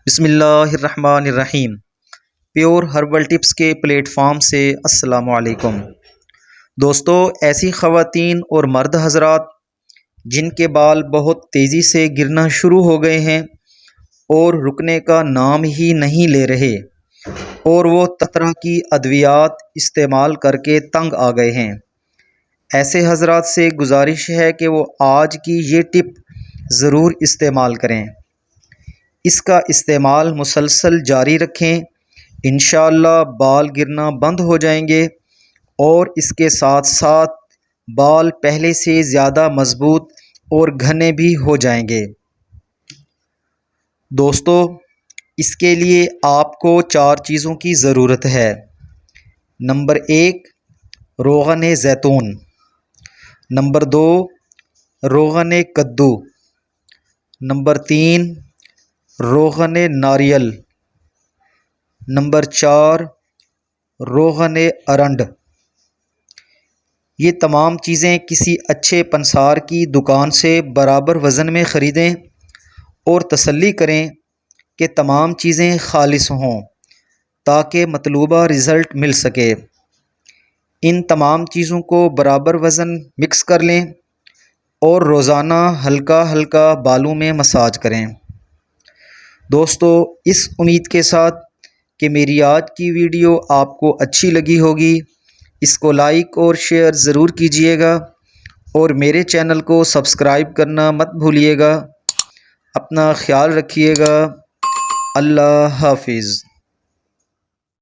بسم اللہ الرحمن الرحیم۔ پیور ہربل ٹپس کے پلیٹ فارم سے السلام علیکم دوستو۔ ایسی خواتین اور مرد حضرات جن کے بال بہت تیزی سے گرنا شروع ہو گئے ہیں اور رکنے کا نام ہی نہیں لے رہے، اور وہ طرح کی ادویات استعمال کر کے تنگ آ گئے ہیں، ایسے حضرات سے گزارش ہے کہ وہ آج کی یہ ٹپ ضرور استعمال کریں۔ اس کا استعمال مسلسل جاری رکھیں، انشاءاللہ بال گرنا بند ہو جائیں گے، اور اس کے ساتھ ساتھ بال پہلے سے زیادہ مضبوط اور گھنے بھی ہو جائیں گے۔ دوستو، اس کے لیے آپ کو 4 چیزوں کی ضرورت ہے۔ نمبر 1، روغن زیتون۔ نمبر 2، روغن کدو۔ نمبر 3، روغن ناریل۔ نمبر 4، روغن ارنڈ۔ یہ تمام چیزیں کسی اچھے پنسار کی دکان سے برابر وزن میں خریدیں اور تسلی کریں کہ تمام چیزیں خالص ہوں تاکہ مطلوبہ رزلٹ مل سکے۔ ان تمام چیزوں کو برابر وزن مکس کر لیں اور روزانہ ہلکا ہلکا بالوں میں مساج کریں۔ دوستو، اس امید کے ساتھ کہ میری آج کی ویڈیو آپ کو اچھی لگی ہوگی، اس کو لائک اور شیئر ضرور کیجئے گا، اور میرے چینل کو سبسکرائب کرنا مت بھولیے گا۔ اپنا خیال رکھیے گا۔ اللہ حافظ۔